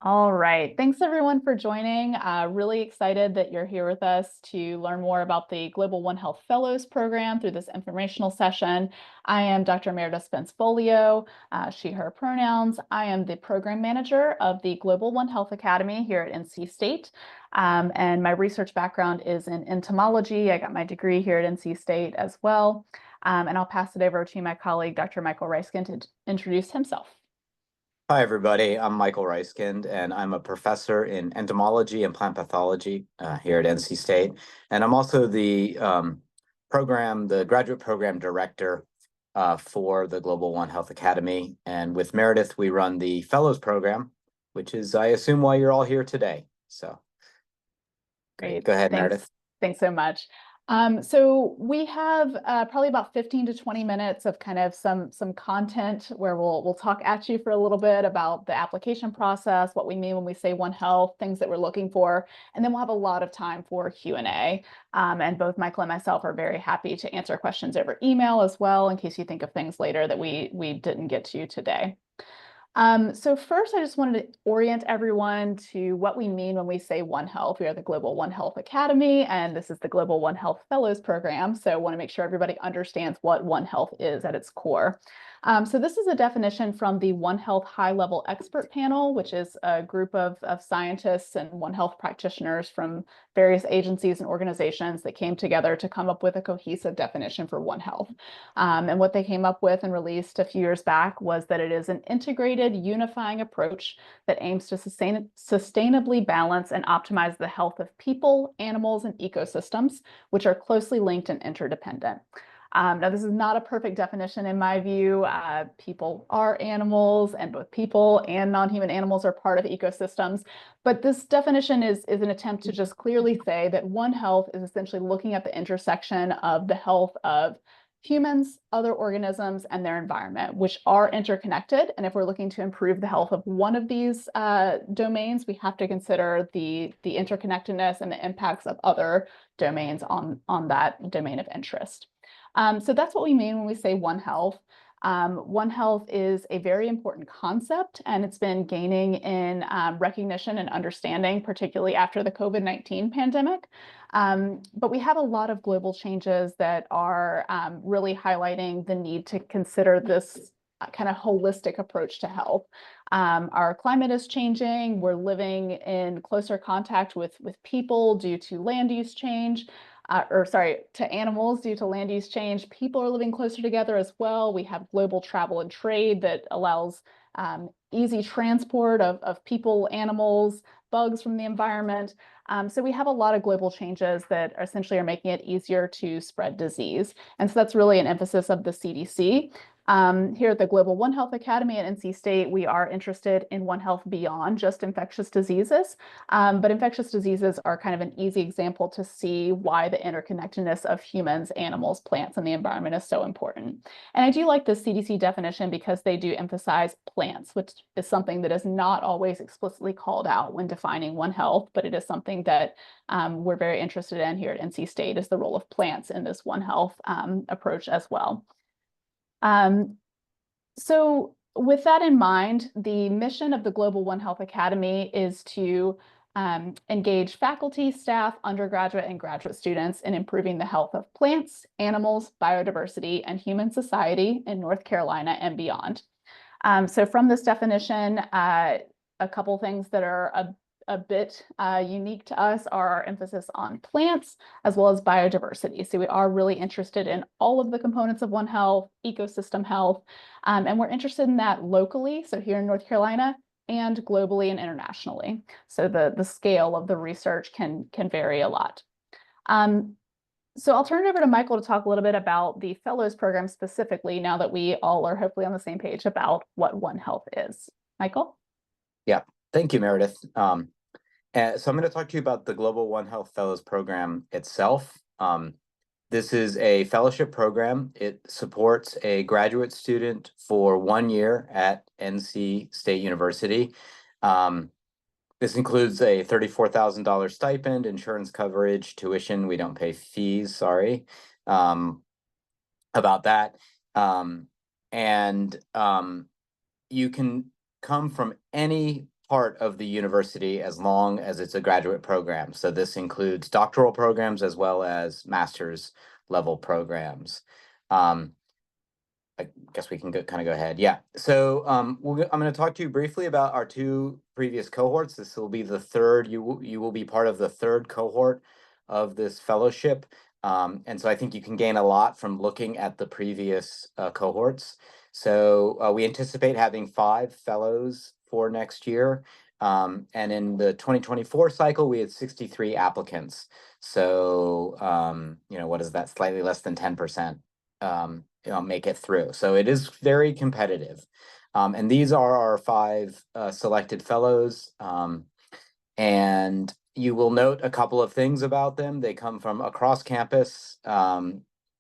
All right. Thanks everyone for joining. Really excited that you're here with us to learn more about the Global One Health Fellows Program through this informational session. I am Dr. Meredith Spence Beaulieu, she, her pronouns. I am the program manager of the Global One Health Academy here at NC State. And my research background is in entomology. I got my degree here at NC State as well. And I'll pass it over to my colleague, Dr. Michael Reiskind, to introduce himself. Hi, everybody. I'm Michael Reiskind, and I'm a professor in entomology and plant pathology here at NC State. And I'm also the graduate program director for the Global One Health Academy. And with Meredith, we run the Fellows Program, which is, I assume, why you're all here today. So great. Great. Go ahead, Thanks. Meredith. Thanks so much. So we have probably about 15 to 20 minutes of kind of some content where we'll talk at you for a little bit about the application process, what we mean when we say One Health, things that we're looking for, and then we'll have a lot of time for Q&A. And both Michael and myself are very happy to answer questions over email as well, in case you think of things later that we didn't get to today. So first, I just wanted to orient everyone to what we mean when we say One Health. We are the Global One Health Academy, and this is the Global One Health Fellows Program. So I want to make sure everybody understands what One Health is at its core. So this is a definition from the One Health High-Level Expert Panel, which is a group of scientists and One Health practitioners from various agencies and organizations that came together to come up with a cohesive definition for One Health. And what they came up with and released a few years back was that it is an integrated, unifying approach that aims to sustainably balance and optimize the health of people, animals, and ecosystems, which are closely linked and interdependent. Now, this is not a perfect definition in my view. People are animals, and both people and non-human animals are part of ecosystems. But this definition is an attempt to just clearly say that One Health is essentially looking at the intersection of the health of humans, other organisms, and their environment, which are interconnected. And if we're looking to improve the health of one of these domains, we have to consider the interconnectedness and the impacts of other domains on that domain of interest. So that's what we mean when we say One Health. One Health is a very important concept, and it's been gaining in recognition and understanding, particularly after the COVID-19 pandemic. But we have a lot of global changes that are really highlighting the need to consider this kind of holistic approach to health. Our climate is changing. We're living in closer contact with people due to land use change. To animals due to land use change. People are living closer together as well. We have global travel and trade that allows easy transport of people, animals, bugs from the environment. So we have a lot of global changes that essentially are making it easier to spread disease. And so that's really an emphasis of the CDC. Here at the Global One Health Academy at NC State, we are interested in One Health beyond just infectious diseases. But infectious diseases are kind of an easy example to see why the interconnectedness of humans, animals, plants, and the environment is so important. And I do like the CDC definition because they do emphasize plants, which is something that is not always explicitly called out when defining One Health, but it is something that we're very interested in here at NC State, is the role of plants in this One Health approach as well. So with that in mind, the mission of the Global One Health Academy is to engage faculty, staff, undergraduate, and graduate students in improving the health of plants, animals, biodiversity, and human society in North Carolina and beyond. So from this definition, a couple things that are a bit unique to us are our emphasis on plants as well as biodiversity. So we are really interested in all of the components of One Health, ecosystem health, and we're interested in that locally, so here in North Carolina, and globally and internationally. So the scale of the research can vary a lot. So I'll turn it over to Michael to talk a little bit about the Fellows Program specifically, now that we all are hopefully on the same page about what One Health is. Michael? Yeah, thank you, Meredith. So I'm going to talk to you about the Global One Health Fellows Program itself. This is a fellowship program. It supports a graduate student for 1 year at NC State University. This includes a $34,000 stipend, insurance coverage, tuition. We don't pay fees, sorry, about that. You can come from any part of the university as long as it's a graduate program. So this includes doctoral programs as well as master's level programs. I guess we can kind of go ahead. Yeah. So I'm going to talk to you briefly about our two previous cohorts. This will be the third. You will be part of the third cohort of this fellowship. And so I think you can gain a lot from looking at the previous cohorts. So we anticipate having 5 fellows for next year. And in the 2024 cycle, we had 63 applicants. So, what is that? Slightly less than 10%. Make it through. So it is very competitive. And these are our 5 selected fellows. And you will note a couple of things about them. They come from across campus,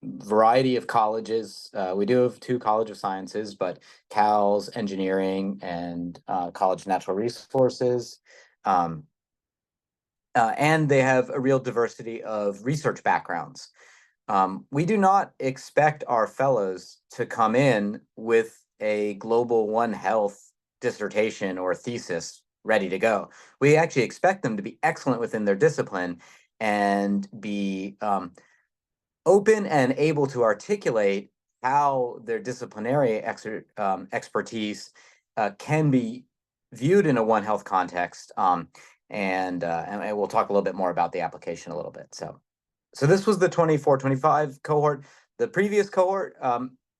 variety of colleges. We do have 2 College of Sciences, but Cal's Engineering and College of Natural Resources. And they have a real diversity of research backgrounds. We do not expect our fellows to come in with a Global One Health dissertation or thesis ready to go. We actually expect them to be excellent within their discipline and be open and able to articulate how their disciplinary expertise can be viewed in a One Health context. And we'll talk a little bit more about the application a little bit. So this was the 24-25 cohort. The previous cohort,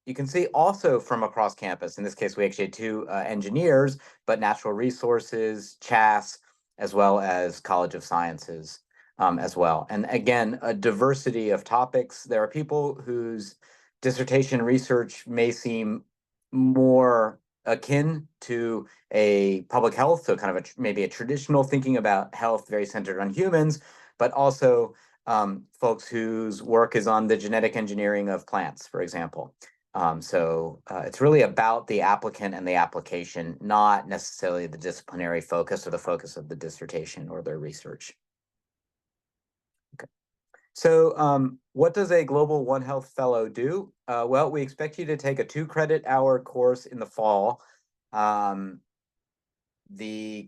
you can see also from across campus. In this case, we actually had 2 engineers, but natural resources, CHAS, as well as College of Sciences as well. And again, a diversity of topics. There are people whose dissertation research may seem more akin to a public health, so kind of maybe a traditional thinking about health very centered on humans, but also folks whose work is on the genetic engineering of plants, for example. So it's really about the applicant and the application, not necessarily the disciplinary focus or the focus of the dissertation or their research. Okay. So what does a Global One Health Fellow do? Well, we expect you to take a 2-credit-hour course in the fall. The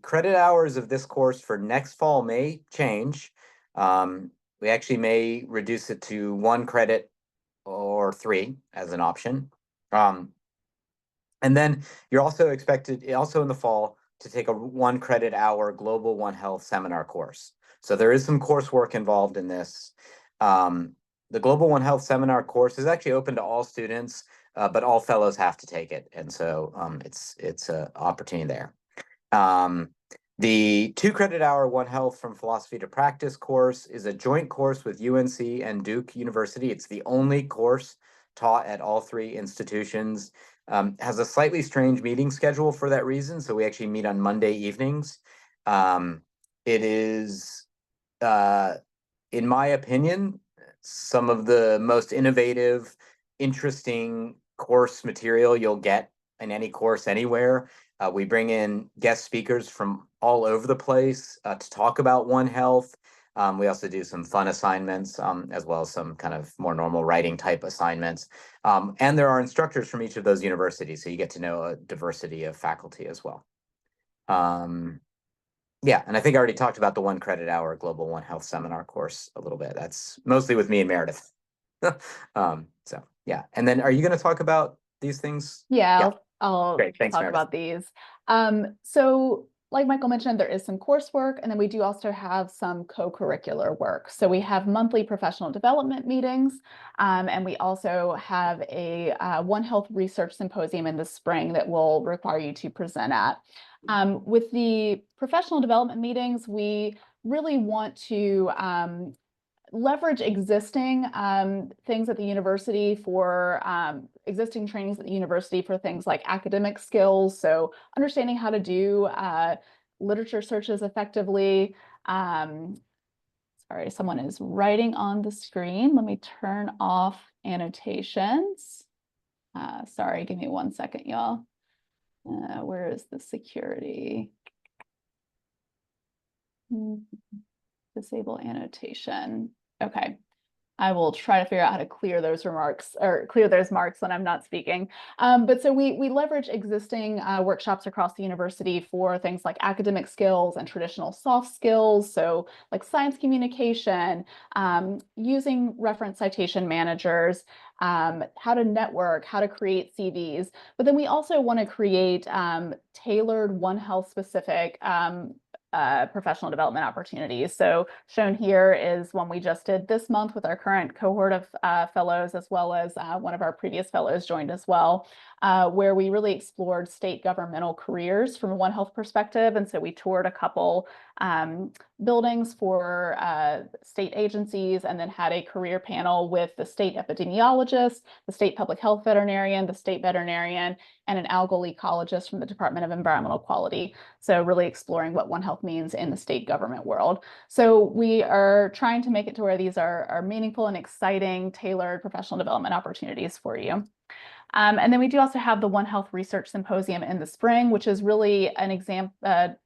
credit hours of this course for next fall may change. We actually may reduce it to 1 credit or 3 as an option. And then you're also expected, also in the fall, to take a 1-credit-hour Global One Health seminar course. So there is some coursework involved in this. The Global One Health seminar course is actually open to all students, but all fellows have to take it. And so it's an opportunity there. The 2-credit-hour One Health from Philosophy to Practice course is a joint course with UNC and Duke University. It's the only course taught at all 3 institutions. Has a slightly strange meeting schedule for that reason. So we actually meet on Monday evenings. It is, in my opinion, some of the most innovative, interesting course material you'll get in any course anywhere. We bring in guest speakers from all over the place to talk about One Health. We also do some fun assignments as well as some kind of more normal writing type assignments. And there are instructors from each of those universities, so you get to know a diversity of faculty as well. Yeah, and I think I already talked about the 1-credit-hour Global One Health seminar course a little bit. That's mostly with me and Meredith. So yeah, and then are you going to talk about these things? Yeah. I'll Great. Thanks, talk Meredith. about these. So like Michael mentioned, there is some coursework, and then we do also have some co-curricular work. So we have monthly professional development meetings, and we also have a One Health Research Symposium in the spring that will require you to present at. With the professional development meetings, we really want to leverage existing things at the university for existing trainings at the university for things like academic skills. So understanding how to do literature searches effectively. Sorry, someone is writing on the screen. Let me turn off annotations. Sorry, give me 1 second, y'all. Where is the security? Disable annotation. Okay. I will try to figure out how to clear those remarks or clear those marks when I'm not speaking. But so we leverage existing workshops across the university for things like academic skills and traditional soft skills. So like science communication, using reference citation managers, how to network, how to create CVs. But then we also want to create tailored One Health specific professional development opportunities. So shown here is one we just did this month with our current cohort of fellows, as well as one of our previous fellows joined as well, where we really explored state governmental careers from a One Health perspective. And so we toured a couple buildings for state agencies, and then had a career panel with the state epidemiologist, the state public health veterinarian, the state veterinarian, and an algal ecologist from the Department of Environmental Quality. So really exploring what One Health means in the state government world. So we are trying to make it to where these are meaningful and exciting, tailored professional development opportunities for you. And then we do also have the One Health Research Symposium in the spring, which is really an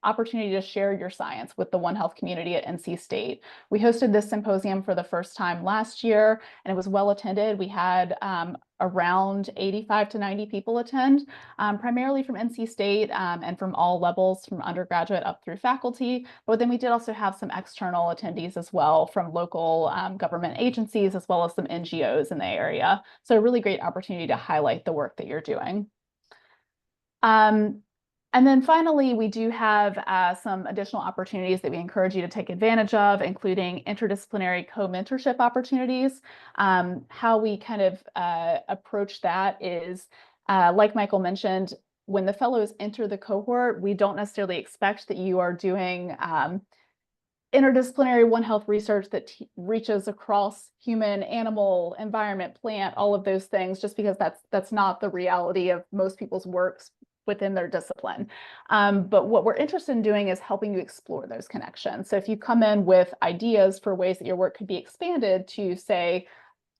opportunity to share your science with the One Health community at NC State. We hosted this symposium for the first time last year, and it was well attended. We had around 85 to 90 people attend, primarily from NC State and from all levels, from undergraduate up through faculty. But then we did also have some external attendees as well from local government agencies, as well as some NGOs in the area. So a really great opportunity to highlight the work that you're doing. And then finally, we do have some additional opportunities that we encourage you to take advantage of, including interdisciplinary co-mentorship opportunities. How we kind of approach that is, like Michael mentioned, when the fellows enter the cohort, we don't necessarily expect that you are doing interdisciplinary One Health research that reaches across human, animal, environment, plant, all of those things, just because that's not the reality of most people's works within their discipline. But what we're interested in doing is helping you explore those connections. So if you come in with ideas for ways that your work could be expanded to, say,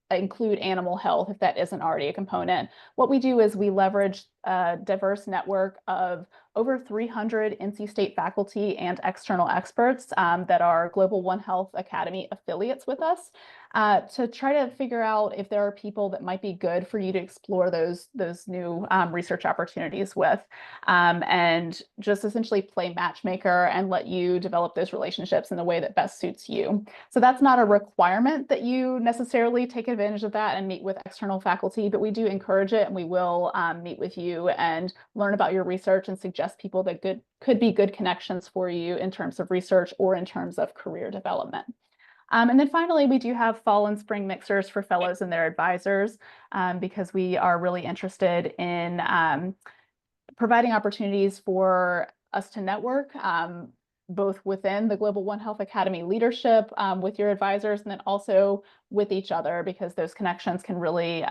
include animal health, if that isn't already a component, what we do is we leverage a diverse network of over 300 NC State faculty and external experts that are Global One Health Academy affiliates with us to try to figure out if there are people that might be good for you to explore those new research opportunities with, and just essentially play matchmaker and let you develop those relationships in the way that best suits you. So that's not a requirement that you necessarily take advantage of that and meet with external faculty, but we do encourage it, and we will meet with you and learn about your research and suggest people that could be good connections for you in terms of research or in terms of career development. And then finally, we do have fall and spring mixers for fellows and their advisors, because we are really interested in providing opportunities for us to network, both within the Global One Health Academy leadership with your advisors, and then also with each other, because those connections can really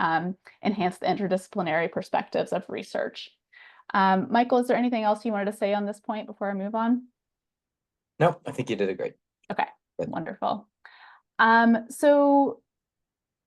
enhance the interdisciplinary perspectives of research. Michael, is there anything else you wanted to say on this point before I move on? No, I think you did it great. Okay, Good. wonderful. So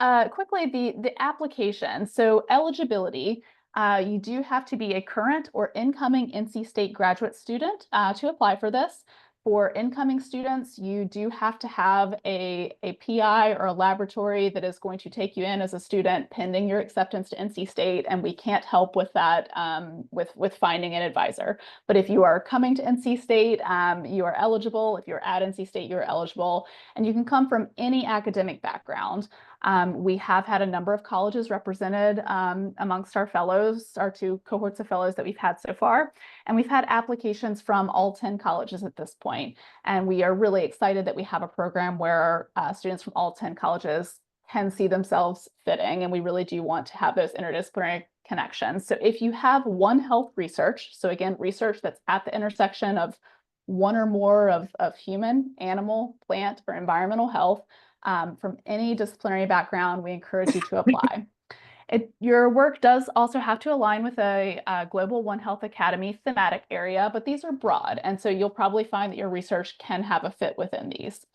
quickly, the application. So eligibility, you do have to be a current or incoming NC State graduate student to apply for this. For incoming students, you do have to have a PI or a laboratory that is going to take you in as a student pending your acceptance to NC State, and we can't help with that with finding an advisor. But if you are coming to NC State, you are eligible. If you're at NC State, you're eligible, and you can come from any academic background. We have had a number of colleges represented amongst our fellows, our 2 cohorts of fellows that we've had so far. And we've had applications from all 10 colleges at this point. And we are really excited that we have a program where students from all 10 colleges can see themselves fitting. And we really do want to have those interdisciplinary connections. So if you have One Health research, so again, research that's at the intersection of one or more of human, animal, plant, or environmental health, from any disciplinary background, we encourage you to apply. Your work does also have to align with a Global One Health Academy thematic area, but these are broad, and so you'll probably find that your research can have a fit within these.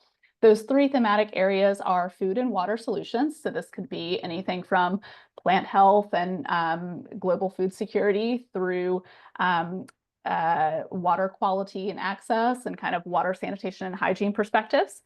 Those 3 thematic areas are food and water solutions, so this could be anything from plant health and global food security through water quality and access and kind of water sanitation and hygiene perspectives.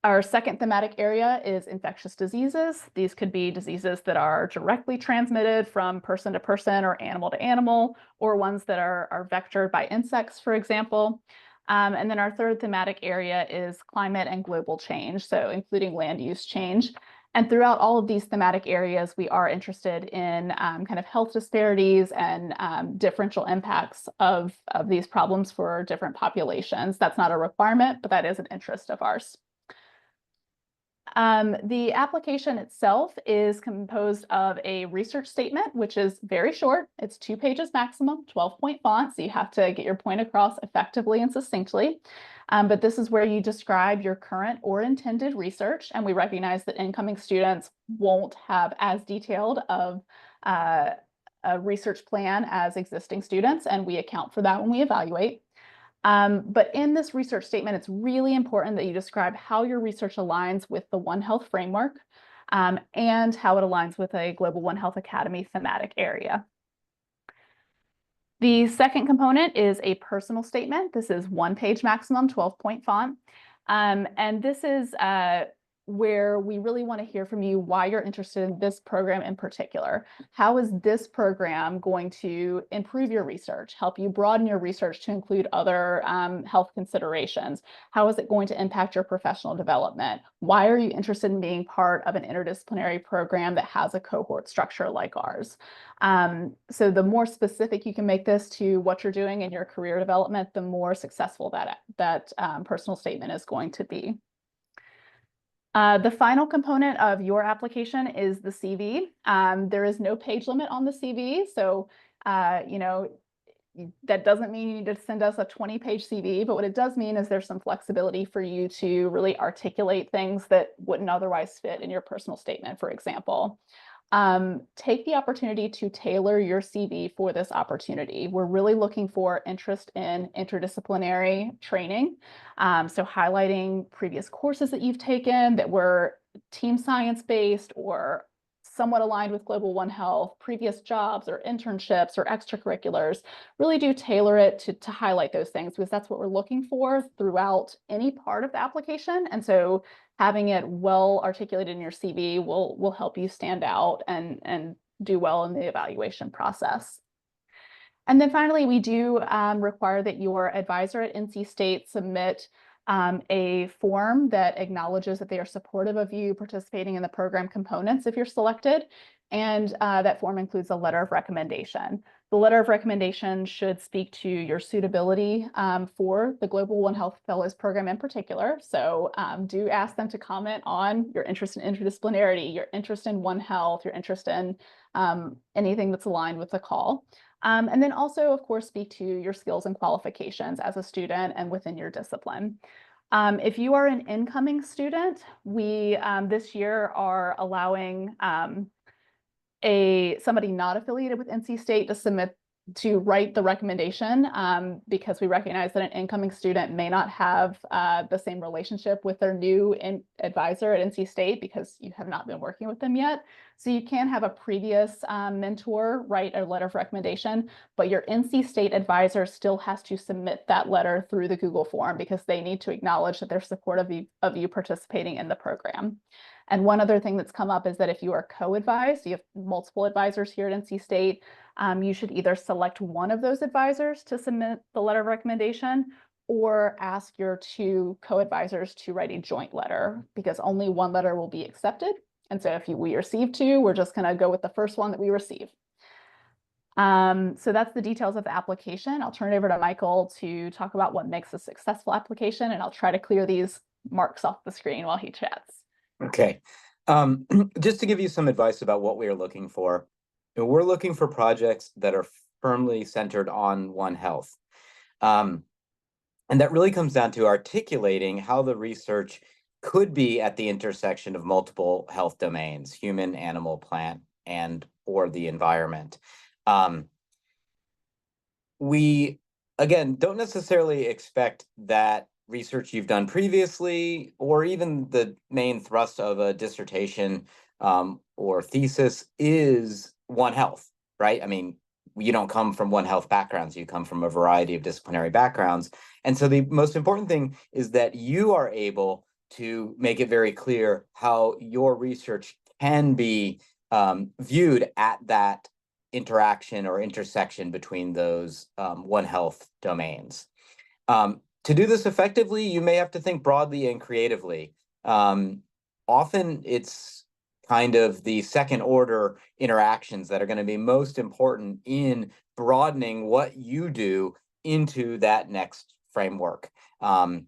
Our second thematic area is infectious diseases. These could be diseases that are directly transmitted from person to person or animal to animal, or ones that are vectored by insects, for example. And then our third thematic area is climate and global change, so including land use change. And throughout all of these thematic areas, we are interested in kind of health disparities and differential impacts of these problems for different populations. That's not a requirement, but that is an interest of ours. The application itself is composed of a research statement, which is very short. It's 2 pages maximum, 12-point font, so you have to get your point across effectively and succinctly. But this is where you describe your current or intended research, and we recognize that incoming students won't have as detailed of a research plan as existing students, and we account for that when we evaluate. But in this research statement, it's really important that you describe how your research aligns with the One Health framework and how it aligns with a Global One Health Academy thematic area. The second component is a personal statement. This is 1 page maximum, 12-point font. And this is where we really want to hear from you why you're interested in this program in particular. How is this program going to improve your research, help you broaden your research to include other health considerations? How is it going to impact your professional development? Why are you interested in being part of an interdisciplinary program that has a cohort structure like ours? So the more specific you can make this to what you're doing in your career development, the more successful that personal statement is going to be. The final component of your application is the CV. There is no page limit on the CV, so that doesn't mean you need to send us a 20-page CV, but what it does mean is there's some flexibility for you to really articulate things that wouldn't otherwise fit in your personal statement, for example. Take the opportunity to tailor your CV for this opportunity. We're really looking for interest in interdisciplinary training. So highlighting previous courses that you've taken that were team science-based or somewhat aligned with Global One Health, previous jobs or internships or extracurriculars. Really do tailor it to highlight those things, because that's what we're looking for throughout any part of the application. And so having it well articulated in your CV will help you stand out and do well in the evaluation process. And then finally, we do require that your advisor at NC State submit a form that acknowledges that they are supportive of you participating in the program components if you're selected. And that form includes a letter of recommendation. The letter of recommendation should speak to your suitability for the Global One Health Fellows program in particular. So do ask them to comment on your interest in interdisciplinarity, your interest in One Health, your interest in anything that's aligned with the call. And then also, of course, speak to your skills and qualifications as a student and within your discipline. If you are an incoming student, we this year are allowing somebody not affiliated with NC State to write the recommendation because we recognize that an incoming student may not have the same relationship with their new advisor at NC State because you have not been working with them yet. So you can have a previous mentor write a letter of recommendation, but your NC State advisor still has to submit that letter through the Google form because they need to acknowledge that they're supportive of you participating in the program. And one other thing that's come up is that if you are co-advised, you have multiple advisors here at NC State, you should either select one of those advisors to submit the letter of recommendation or ask your 2 co-advisors to write a joint letter because only one letter will be accepted. And so if we receive 2, we're just going to go with the first one that we receive. So that's the details of the application. I'll turn it over to Michael to talk about what makes a successful application, and I'll try to clear these marks off the screen while he chats. Okay. Just to give you some advice about what we are looking for, we're looking for projects that are firmly centered on One Health. And that really comes down to articulating how the research could be at the intersection of multiple health domains, human, animal, plant, and or the environment. We, again, don't necessarily expect that research you've done previously, or even the main thrust of a dissertation or thesis is One Health, right? I mean, you don't come from One Health backgrounds, you come from a variety of disciplinary backgrounds. And so the most important thing is that you are able to make it very clear how your research can be viewed at that interaction or intersection between those One Health domains. To do this effectively, you may have to think broadly and creatively. Often it's kind of the second order interactions that are going to be most important in broadening what you do into that next framework. I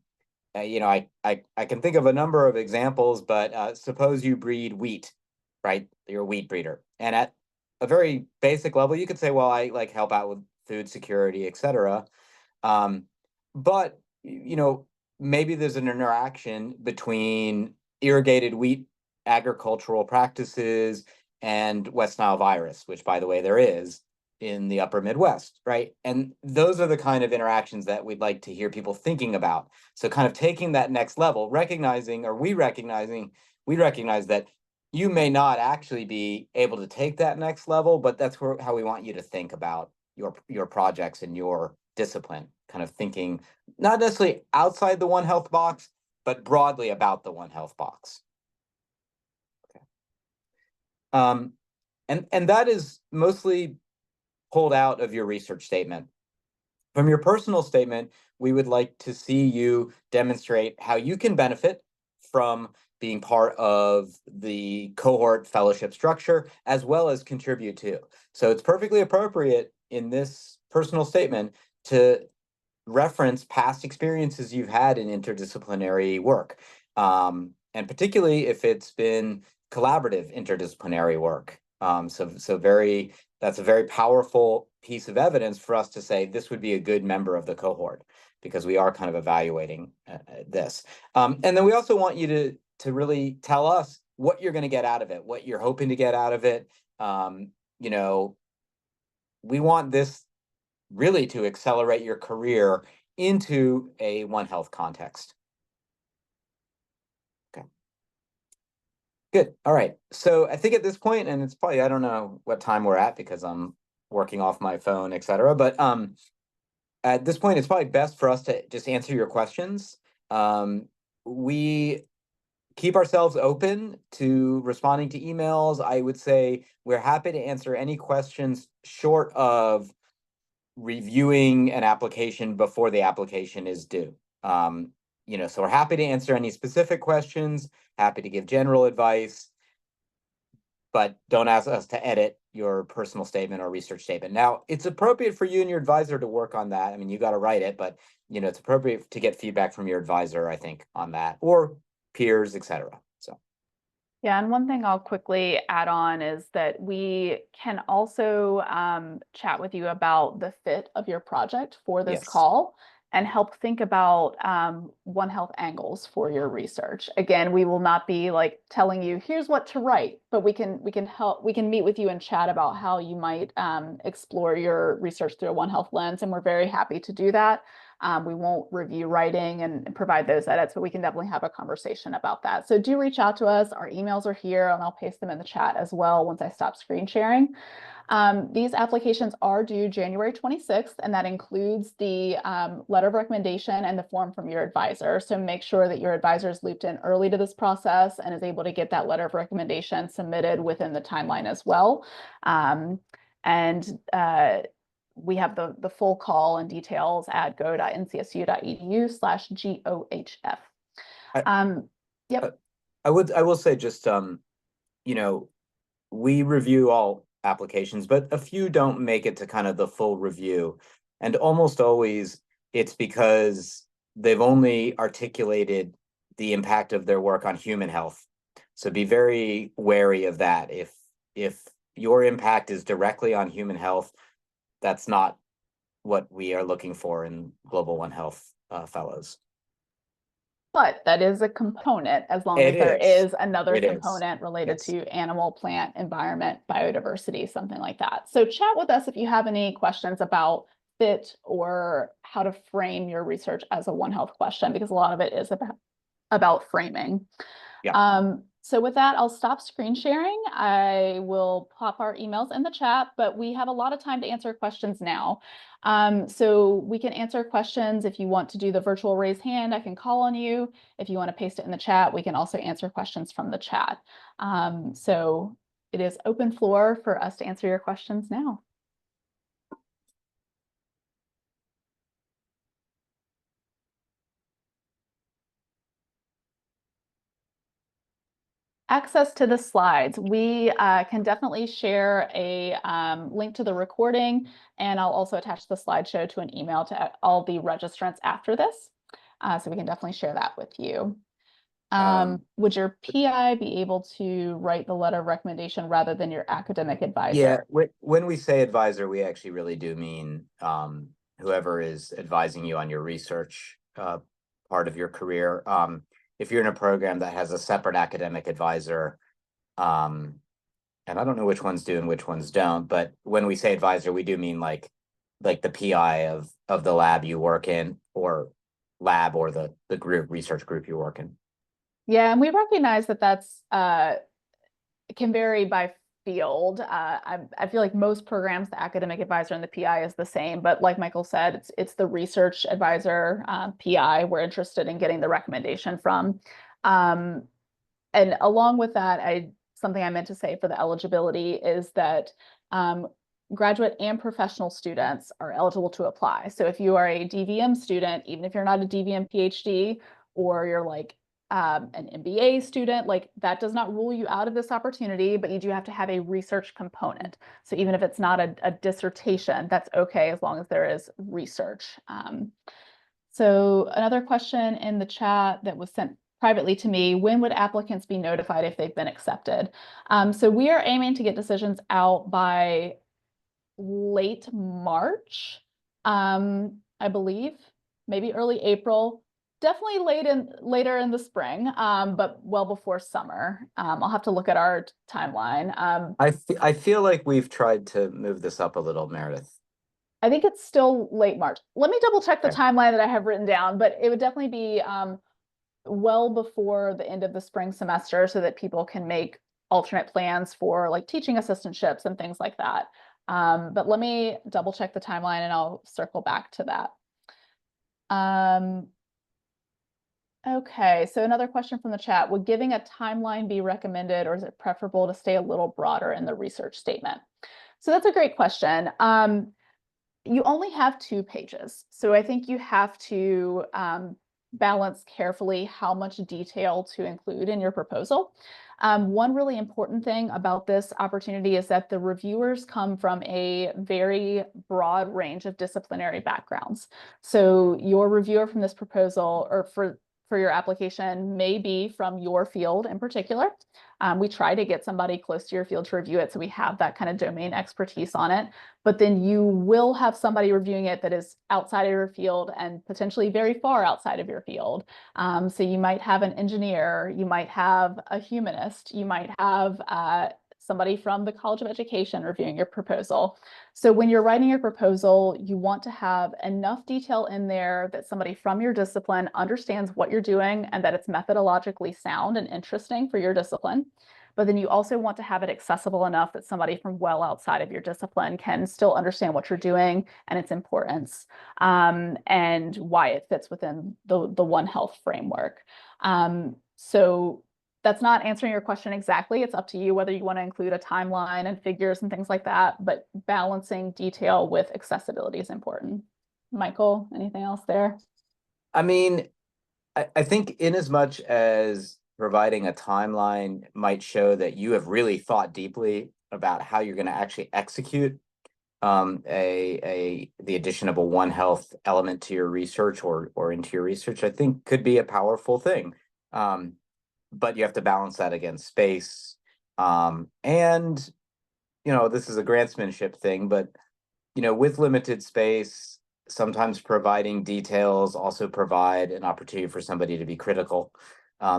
can think of a number of examples, but suppose you breed wheat, right? You're a wheat breeder. And at a very basic level, you could say, well, I like help out with food security, et cetera. But maybe there's an interaction between irrigated wheat agricultural practices and West Nile virus, which, by the way, there is in the upper Midwest, right? And those are the kind of interactions that we'd like to hear people thinking about. So kind of taking that next level, we recognize that you may not actually be able to take that next level, but that's how we want you to think about your projects and your discipline, kind of thinking not necessarily outside the One Health box, but broadly about the One Health box. Okay. And that is mostly pulled out of your research statement. From your personal statement, we would like to see you demonstrate how you can benefit from being part of the cohort fellowship structure, as well as contribute to. So it's perfectly appropriate in this personal statement to reference past experiences you've had in interdisciplinary work, and particularly if it's been collaborative interdisciplinary work. That's a very powerful piece of evidence for us to say this would be a good member of the cohort, because we are kind of evaluating this. And then we also want you to really tell us what you're going to get out of it, what you're hoping to get out of it. We want this really to accelerate your career into a One Health context. Okay. Good. All right. So I think at this point, and it's probably, I don't know what time we're at because I'm working off my phone, et cetera. But at this point, it's probably best for us to just answer your questions. We keep ourselves open to responding to emails. I would say we're happy to answer any questions short of reviewing an application before the application is due. So we're happy to answer any specific questions, happy to give general advice, but don't ask us to edit your personal statement or research statement. Now, it's appropriate for you and your advisor to work on that. I mean, you got to write it, but it's appropriate to get feedback from your advisor, I think, on that, or peers, et cetera. So. Yeah, and one thing I'll quickly add on is that we can also chat with you about the fit of your project for this call and help think about One Health angles for your research. Again, we will not be like telling you, here's what to write, but we can meet with you and chat about how you might explore your research through a One Health lens, and we're very happy to do that. We won't review writing and provide those edits, but we can definitely have a conversation about that. So do reach out to us. Our emails are here, and I'll paste them in the chat as well once I stop screen sharing. These applications are due January 26th, and that includes the letter of recommendation and the form from your advisor. So make sure that your advisor is looped in early to this process and is able to get that letter of recommendation submitted within the timeline as well. We have the full call and details at go.ncsu.edu/GOHF. Yep. I will say just, we review all applications, but a few don't make it to kind of the full review. And almost always it's because they've only articulated the impact of their work on human health. So be very wary of that. If your impact is directly on human health, that's not what we are looking for in Global One Health fellows. But that is a component, as long as there is another component related to animal, plant, environment, biodiversity, something like that. So chat with us if you have any questions about fit or how to frame your research as a One Health question, because a lot of it is about framing. Yeah. So with that, I'll stop screen sharing. I will pop our emails in the chat, but we have a lot of time to answer questions now. So we can answer questions. If you want to do the virtual raise hand, I can call on you. If you want to paste it in the chat, we can also answer questions from the chat. So it is open floor for us to answer your questions now. Access to the slides. We can definitely share a link to the recording, and I'll also attach the slideshow to an email to all the registrants after this. So we can definitely share that with you. Would your PI be able to write the letter of recommendation rather than your academic advisor? Yeah, when we say advisor, we actually really do mean whoever is advising you on your research part of your career. If you're in a program that has a separate academic advisor, and I don't know which ones do and which ones don't, but when we say advisor, we do mean like the PI of the lab you work in, or lab, or the research group you work in. Yeah, and we recognize that that's it can vary by field. I feel like most programs, the academic advisor and the PI is the same, but like Michael said, it's the research advisor, PI, we're interested in getting the recommendation from. And along with that, something I meant to say for the eligibility is that graduate and professional students are eligible to apply. So if you are a DVM student, even if you're not a DVM PhD, or you're like an MBA student, like that does not rule you out of this opportunity, but you do have to have a research component. So even if it's not a dissertation, that's okay as long as there is research. So another question in the chat that was sent privately to me: when would applicants be notified if they've been accepted? So we are aiming to get decisions out by late March, I believe, maybe early April. Definitely later in the spring, but well before summer. I'll have to look at our timeline. I feel like we've tried to move this up a little, Meredith. I think it's still late March. Let me double check the Okay. timeline that I have written down, but it would definitely be well before the end of the spring semester so that people can make alternate plans for like teaching assistantships and things like that. But let me double check the timeline and I'll circle back to that. Okay, so another question from the chat: would giving a timeline be recommended, or is it preferable to stay a little broader in the research statement? So that's a great question. You only have 2 pages, so I think you have to balance carefully how much detail to include in your proposal. One really important thing about this opportunity is that the reviewers come from a very broad range of disciplinary backgrounds. So your reviewer from this proposal, or for your application, may be from your field in particular. We try to get somebody close to your field to review it, so we have that kind of domain expertise on it. But then you will have somebody reviewing it that is outside of your field and potentially very far outside of your field. So you might have an engineer, you might have a humanist, you might have somebody from the College of Education reviewing your proposal. So when you're writing your proposal, you want to have enough detail in there that somebody from your discipline understands what you're doing and that it's methodologically sound and interesting for your discipline. But then you also want to have it accessible enough that somebody from well outside of your discipline can still understand what you're doing and its importance, and why it fits within the One Health framework. So that's not answering your question exactly. It's up to you whether you want to include a timeline and figures and things like that, but balancing detail with accessibility is important. Michael, anything else there? I mean, I think in as much as providing a timeline might show that you have really thought deeply about how you're going to actually execute the addition of a One Health element to your research or into your research, I think could be a powerful thing. But you have to balance that against space. And, this is a grantsmanship thing, but, with limited space, sometimes providing details also provide an opportunity for somebody to be critical.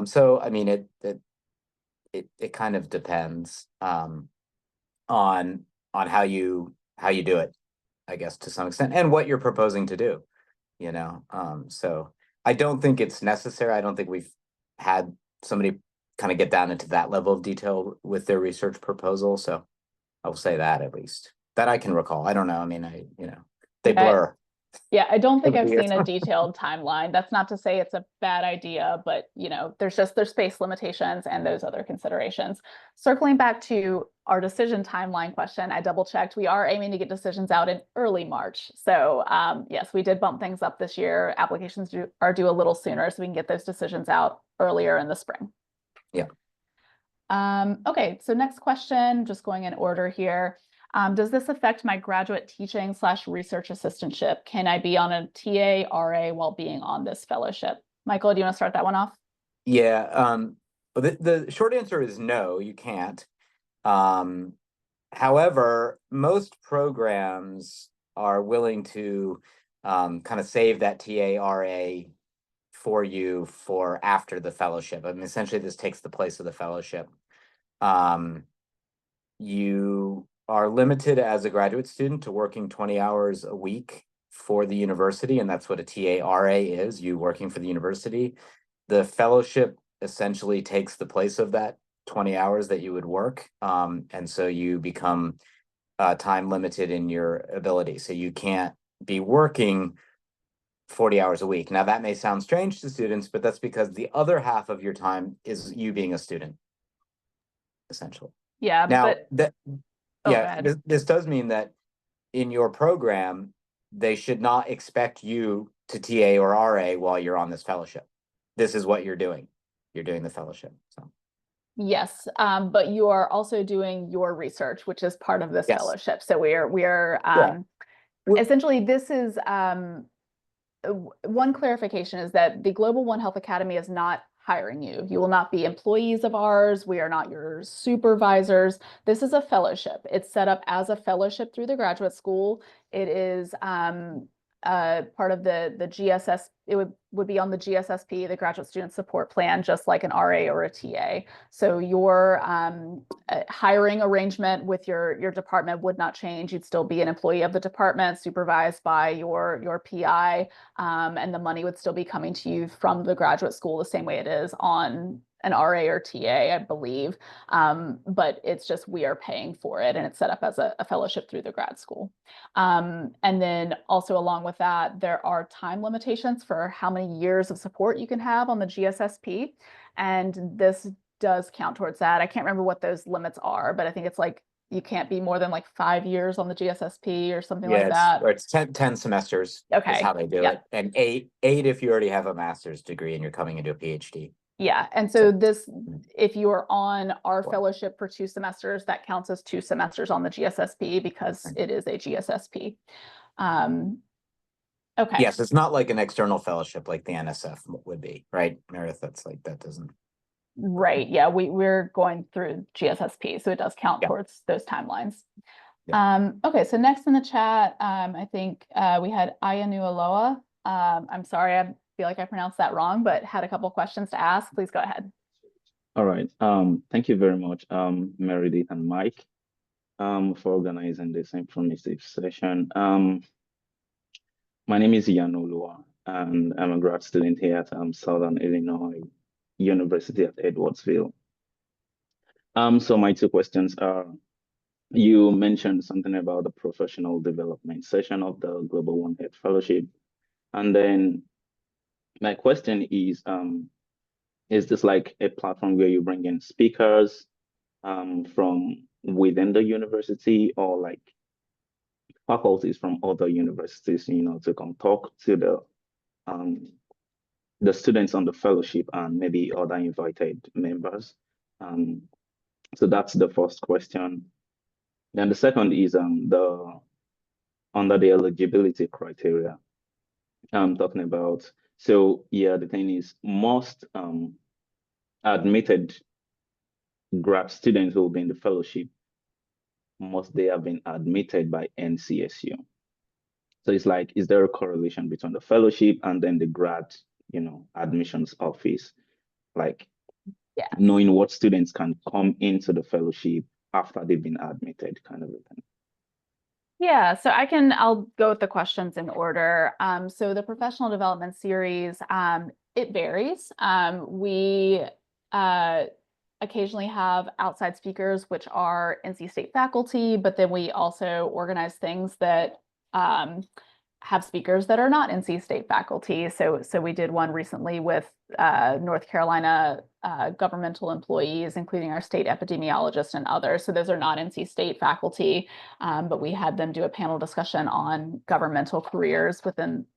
So, I mean, it kind of depends on how you do it, I guess, to some extent, and what you're proposing to do, So I don't think it's necessary. I don't think we've had somebody kind of get down into that level of detail with their research proposal. So I will say that at least that I can recall. I don't know. I mean, they Yeah, blur. yeah, I don't think over the I've years. seen a detailed timeline. That's not to say it's a bad idea, but there's space limitations and those other considerations. Circling back to our decision timeline question, I double checked. We are aiming to get decisions out in early March. So yes, we did bump things up this year. Applications are due a little sooner, so we can get those decisions out earlier in the spring. Yeah. Okay, so next question, just going in order here. Does this affect my graduate teaching / research assistantship? Can I be on a TA, RA while being on this fellowship? Michael, do you want to start that one off? Yeah. But the short answer is no, you can't. However, most programs are willing to kind of save that TA, RA for you for after the fellowship. I mean, essentially, this takes the place of the fellowship. You are limited as a graduate student to working 20 hours a week for the university, and that's what a TARA is, you working for the university. The fellowship essentially takes the place of that 20 hours that you would work, and so you become time limited in your ability. So you can't be working 40 hours a week. Now, that may sound strange to students, but that's because the other half of your time is you being a student, essentially. Yeah, Now, but go ahead. this does mean that in your program, they should not expect you to TA or RA while you're on this fellowship. This is what you're doing. You're doing the fellowship. So Yes, but you are also doing your research, which is part of this yes. fellowship. So we're Yeah. essentially this is one clarification is that the Global One Health Academy is not hiring you. You will not be employees of ours. We are not your supervisors. This is a fellowship. It's set up as a fellowship through the graduate school. It is part of the GSS. It would be on the GSSP, the Graduate Student Support Plan, just like an RA or a TA. So your hiring arrangement with your department would not change. You'd still be an employee of the department, supervised by your PI, and the money would still be coming to you from the graduate school the same way it is on an RA or TA, I believe. But it's just we are paying for it, and it's set up as a fellowship through the grad school. And then also along with that, there are time limitations for how many years of support you can have on the GSSP. And this does count towards that. I can't remember what those limits are, but I think it's like you can't be more than like 5 years on the GSSP or something like that. It's 10 semesters is Okay. how they do Yep. it. And eight if you already have a master's degree and you're coming into a PhD. Yeah, and so this, if you are on our fellowship for 2 semesters, that counts as 2 semesters on the GSSP because it is a GSSP. Okay. Yes, it's not like an external fellowship like the NSF would be, right, Meredith? That's like, that doesn't. Right, yeah, we're going through GSSP, so it does count towards those timelines. Okay, so next in the chat, I think we had Ayanualoa. I'm sorry, I feel like I pronounced that wrong, but had a couple questions to ask. Please go ahead. All right. Thank you very much, Meredith and Mike, for organizing this informative session. My name is Yanolua, and I'm a grad student here at Southern Illinois University at Edwardsville. So my 2 questions are, you mentioned something about the professional development session of the Global One Health Fellowship. And then my question is this like a platform where you bring in speakers from within the university or like faculties from other universities, to come talk to the students on the fellowship and maybe other invited members? So that's the first question. Then the second is under the eligibility criteria I'm talking about. So yeah, the thing is most admitted grad students who will be in the fellowship must they have been admitted by NCSU. So it's like, is there a correlation between the fellowship and then the grad, admissions office? Like, knowing what students can come into the fellowship after they've been admitted, kind of a thing. Yeah, so I'll go with the questions in order. So the professional development series, it varies. We occasionally have outside speakers, which are NC State faculty, but then we also organize things that have speakers that are not NC State faculty. So we did one recently with North Carolina governmental employees, including our state epidemiologist and others. So those are not NC State faculty, but we had them do a panel discussion on governmental careers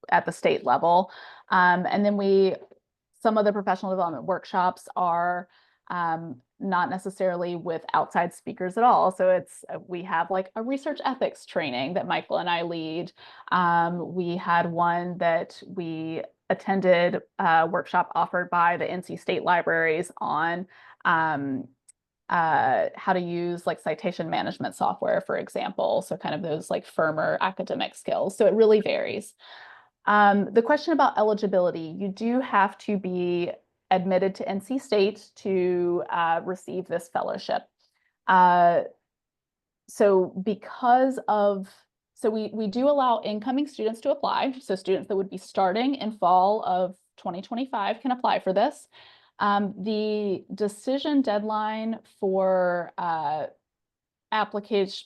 at the state level. And then some of the professional development workshops are not necessarily with outside speakers at all. So we have like a research ethics training that Michael and I lead. We had one that we attended a workshop offered by the NC State libraries on how to use like citation management software, for example. So kind of those like firmer academic skills. So it really varies. The question about eligibility, you do have to be admitted to NC State to receive this fellowship. So we do allow incoming students to apply. So students that would be starting in fall of 2025 can apply for this. The decision deadline for applications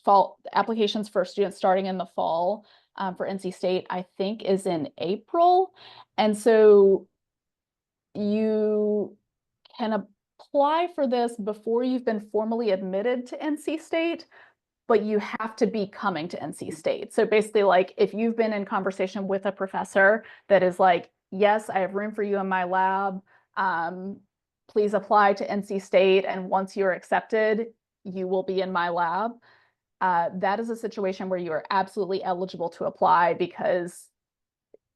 for students starting in the fall for NC State, I think, is in April. And so you can apply for this before you've been formally admitted to NC State, but you have to be coming to NC State. So basically, like if you've been in conversation with a professor that is like, yes, I have room for you in my lab, please apply to NC State, and once you're accepted, you will be in my lab. That is a situation where you are absolutely eligible to apply, because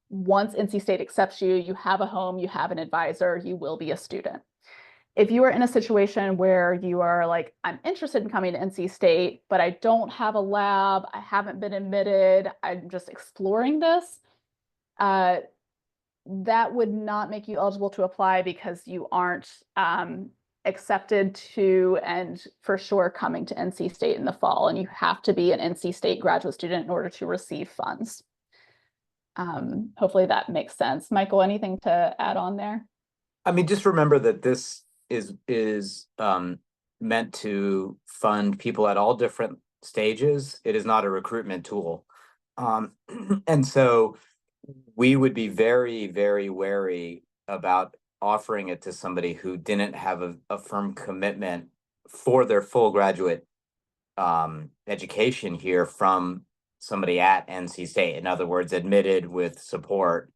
once NC State accepts you, you have a home, you have an advisor, you will be a student. If you are in a situation where you are like, I'm interested in coming to NC State, but I don't have a lab, I haven't been admitted, I'm just exploring this, that would not make you eligible to apply, because you aren't accepted to and for sure coming to NC State in the fall, and you have to be an NC State graduate student in order to receive funds. Hopefully that makes sense. Michael, anything to add on there? I mean, just remember that this is meant to fund people at all different stages. It is not a recruitment tool. And so we would be very, very wary about offering it to somebody who didn't have a firm commitment for their full graduate education here from somebody at NC State. In other words, admitted with support.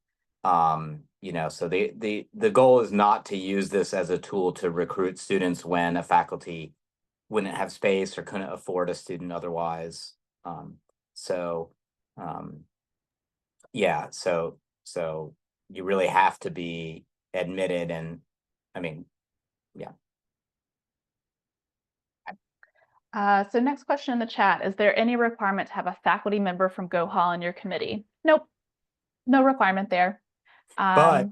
So the goal is not to use this as a tool to recruit students when a faculty wouldn't have space or couldn't afford a student otherwise. So you really have to be admitted, and I mean, yeah. So next question in the chat, is there any requirement to have a faculty member from GoHa on your committee? Nope, no requirement there. But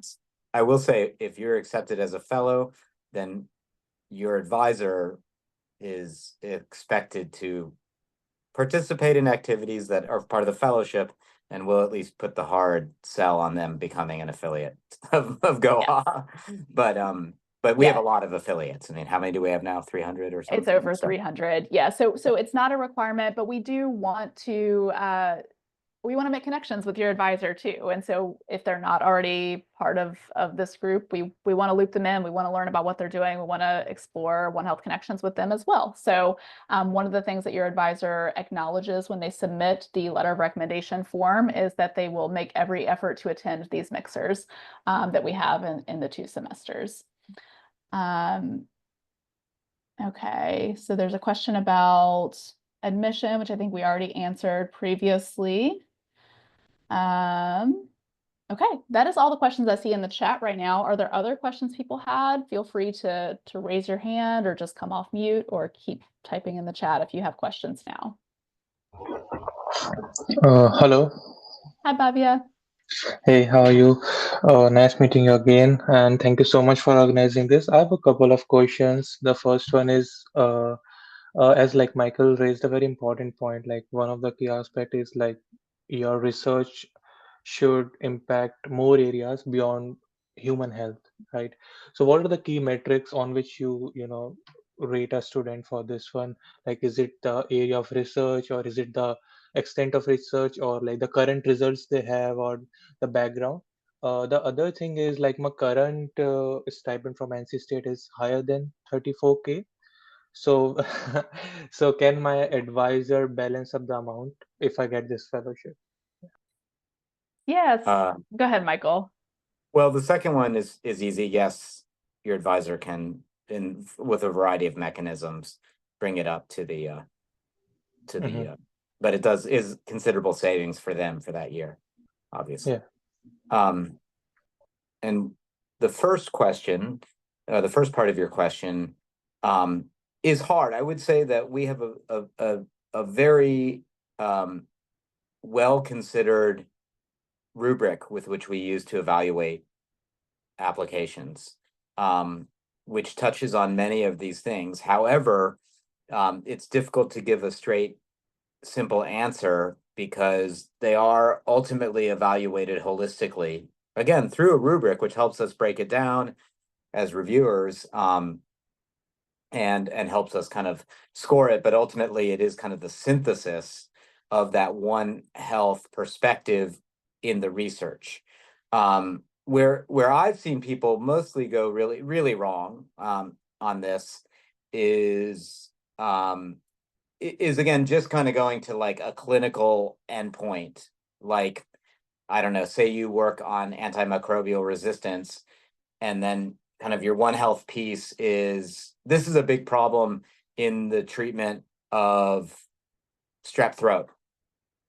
I will say, if you're accepted as a fellow, then your advisor is expected to participate in activities that are part of the fellowship, and will at least put the hard sell on them becoming an affiliate of GoHa. Yes. But we have a lot of affiliates. I mean, how many do we have now? 300 or something? It's over 300. Yeah. So it's not a requirement, but we do want to make connections with your advisor too. And so if they're not already part of this group, we want to loop them in. We want to learn about what they're doing. We want to explore One Health connections with them as well. So one of the things that your advisor acknowledges when they submit the letter of recommendation form is that they will make every effort to attend these mixers that we have in the 2 semesters. Okay, so there's a question about admission, which I think we already answered previously. Okay, that is all the questions I see in the chat right now. Are there other questions people had? Feel free to raise your hand or just come off mute, or keep typing in the chat if you have questions now. Hello. Hi, Bhavya. Hey, how are you? Nice meeting you again, and thank you so much for organizing this. I have a couple of questions. The first one is, as like Michael raised a very important point, like one of the key aspect is like your research should impact more areas beyond human health, right? So what are the key metrics on which you rate a student for this one? Like, is it the area of research, or is it the extent of research, or like the current results they have, or the background? The other thing is, like, my current stipend from NC State is higher than 34K. So, so can my advisor balance up the amount if I get this fellowship? Yes. Uh, Go ahead, Michael. Well, the second one is easy. Yes, your advisor can, with a variety of mechanisms, bring it up to the but it is considerable savings for them for that year, obviously. Yeah. And the first question, the first part of your question, is hard. I would say that we have a very well considered rubric with which we use to evaluate applications, which touches on many of these things. However, it's difficult to give a straight, simple answer because they are ultimately evaluated holistically, again, through a rubric, which helps us break it down as reviewers, and helps us kind of score it. But ultimately, it is kind of the synthesis of that One Health perspective in the research. Where I've seen people mostly go really, really wrong on this is again just kind of going to like a clinical endpoint. Like, I don't know, say you work on antimicrobial resistance, and then kind of your One Health piece is, this is a big problem in the treatment of strep throat.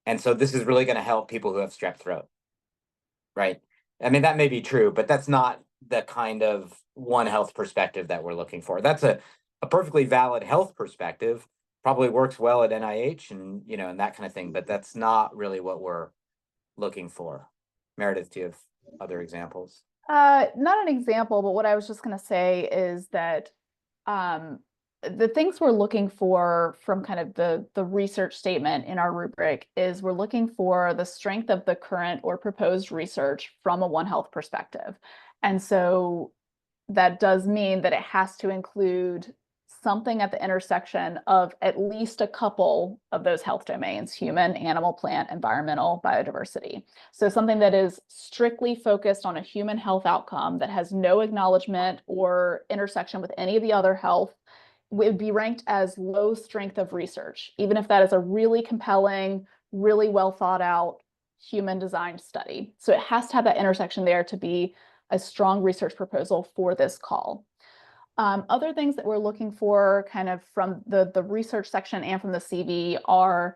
And so this is really going to help people who have strep throat, right? I mean, that may be true, but that's not the kind of One Health perspective that we're looking for. That's a perfectly valid health perspective, probably works well at NIH and, and that kind of thing, but that's not really what we're looking for. Meredith, do you have other examples? Not an example, but what I was just going to say is that the things we're looking for from kind of the research statement in our rubric is we're looking for the strength of the current or proposed research from a One Health perspective. And so that does mean that it has to include something at the intersection of at least a couple of those health domains: human, animal, plant, environmental, biodiversity. So something that is strictly focused on a human health outcome that has no acknowledgement or intersection with any of the other health would be ranked as low strength of research, even if that is a really compelling, really well thought out human designed study. So it has to have that intersection there to be a strong research proposal for this call. Other things that we're looking for kind of from the research section and from the CV are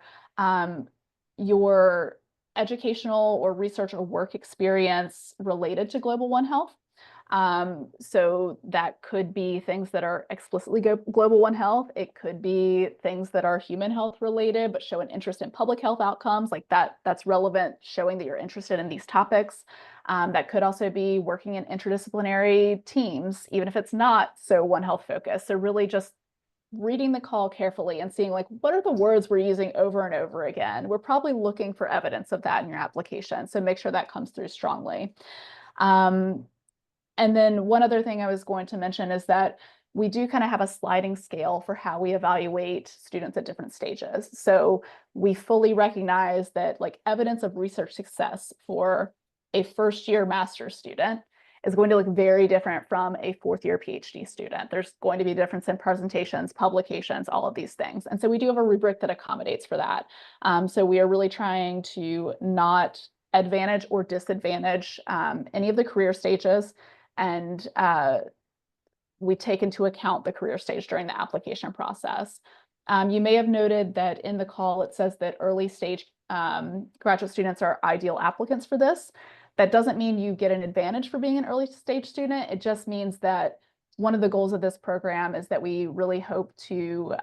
your educational or research or work experience related to Global One Health. So that could be things that are explicitly Global One Health. It could be things that are human health related, but show an interest in public health outcomes, like that's relevant, showing that you're interested in these topics. That could also be working in interdisciplinary teams, even if it's not so One Health focused. So really just reading the call carefully and seeing like, what are the words we're using over and over again? We're probably looking for evidence of that in your application. So make sure that comes through strongly. And then one other thing I was going to mention is that we do kind of have a sliding scale for how we evaluate students at different stages. So we fully recognize that like evidence of research success for a first-year master's student is going to look very different from a fourth-year PhD student. There's going to be a difference in presentations, publications, all of these things. And so we do have a rubric that accommodates for that. So we are really trying to not advantage or disadvantage any of the career stages. And we take into account the career stage during the application process. You may have noted that in the call, it says that early stage graduate students are ideal applicants for this. That doesn't mean you get an advantage for being an early stage student. It just means that one of the goals of this program is that we really hope to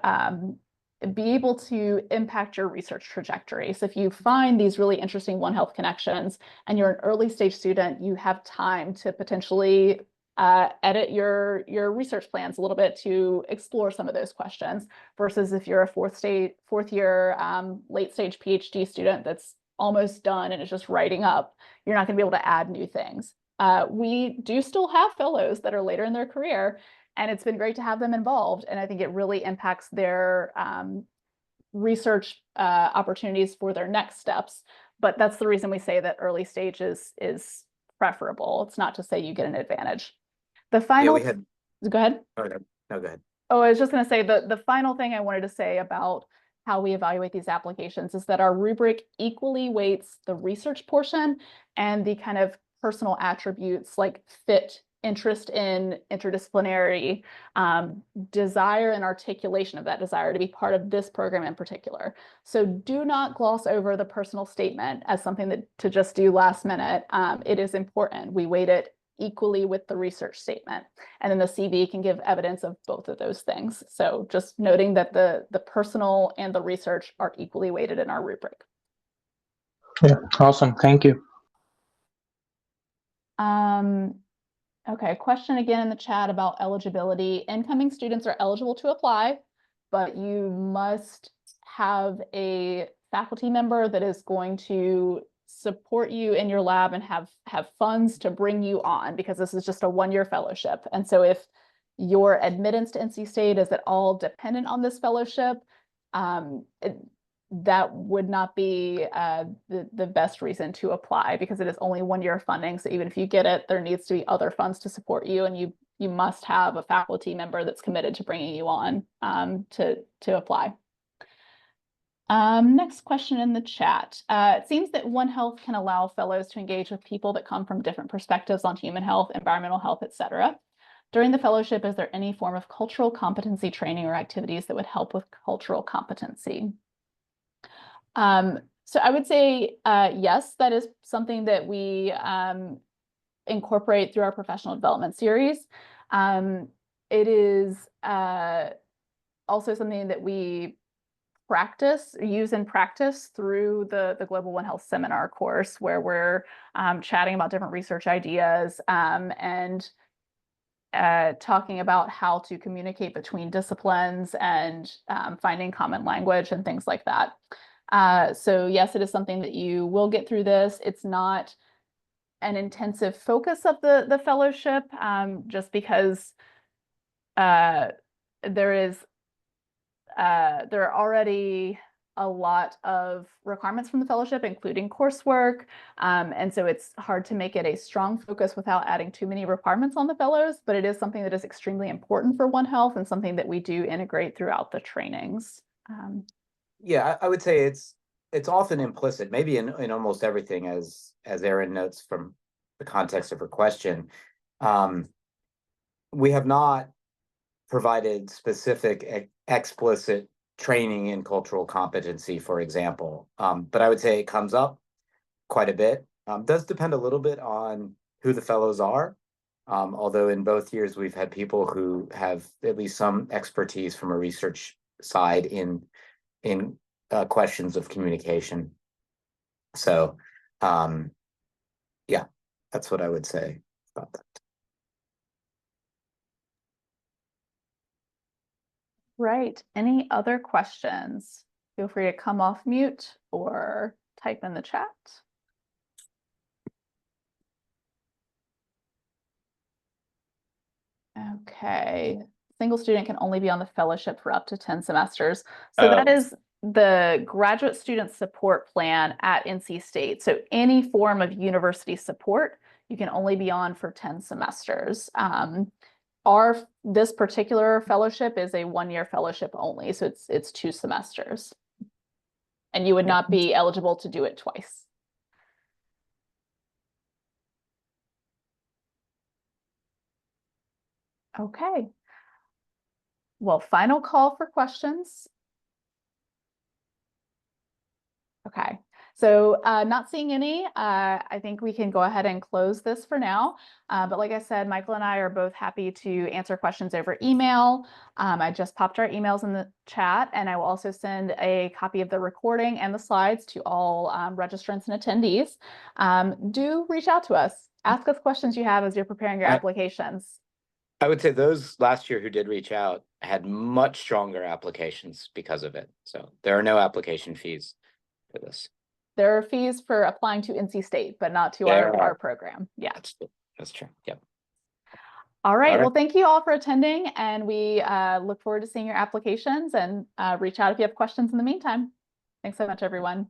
be able to impact your research trajectory. So if you find these really interesting One Health connections and you're an early stage student, you have time to potentially edit your research plans a little bit to explore some of those questions, versus if you're a fourth year late stage PhD student that's almost done and is just writing up, you're not going to be able to add new things. We do still have fellows that are later in their career, And it's been great to have them involved. And I think it really impacts their research opportunities for their next steps. But that's the reason we say that early stage is preferable. It's not to say you get an advantage. The final, we had, go ahead. okay. No, go ahead. Oh, I was just going to say the final thing I wanted to say about how we evaluate these applications is that our rubric equally weights the research portion and the kind of personal attributes like fit, interest in, interdisciplinary, desire and articulation of that desire to be part of this program in particular. So do not gloss over the personal statement as something that to just do last minute. It is important. We weight it equally with the research statement. And then the CV can give evidence of both of those things. So just noting that the personal and the research are equally weighted in our rubric. Yeah, awesome. Thank you. Okay, question again in the chat about eligibility. Incoming students are eligible to apply, but you must have a faculty member that is going to support you in your lab and have funds to bring you on, because this is just a one-year fellowship. And so if your admittance to NC State is at all dependent on this fellowship, that would not be the best reason to apply, because it is only 1 year of funding. So even if you get it, there needs to be other funds to support you, and you must have a faculty member that's committed to bringing you on to apply. Next question in the chat. It seems that One Health can allow fellows to engage with people that come from different perspectives on human health, environmental health, etc. During the fellowship, is there any form of cultural competency training or activities that would help with cultural competency? So I would say, yes, that is something that we incorporate through our professional development series. It is also something that we use in practice through the Global One Health seminar course, where we're chatting about different research ideas and talking about how to communicate between disciplines and finding common language and things like that. So yes, it is something that you will get through this. It's not an intensive focus of the fellowship, just because there are already a lot of requirements from the fellowship, including coursework. And so it's hard to make it a strong focus without adding too many requirements on the fellows, but it is something that is extremely important for One Health and something that we do integrate throughout the trainings. Yeah, I would say it's often implicit, maybe in almost everything, as Erin notes from the context of her question. We have not provided specific explicit training in cultural competency, for example. But I would say it comes up quite a bit. Does depend a little bit on who the fellows are. Although in both years we've had people who have at least some expertise from a research side in questions of communication. So, yeah, that's what I would say about that. Right. Any other questions? Feel free to come off mute or type in the chat. Okay. Single student can only be on the fellowship for up to 10 semesters. So that is the graduate student support plan at NC State. So any form of university support, you can only be on for 10 semesters. This particular fellowship is a 1 year fellowship only. So it's 2 semesters. And you would not be eligible to do it twice. Okay. Well, final call for questions. Okay, so not seeing any, I think we can go ahead and close this for now. But like I said, Michael and I are both happy to answer questions over email. I just popped our emails in the chat, and I will also send a copy of the recording and the slides to all registrants and attendees. Do reach out to us. Ask us questions you have as you're preparing your applications. I would say those last year who did reach out had much stronger applications because of it. So there are no application fees for this. There are fees for applying to NC State, but not to our program. Yeah. That's true. Yep. All right. right. Well, thank you all for attending, and we look forward to seeing your applications, and reach out if you have questions in the meantime. Thanks so much, everyone.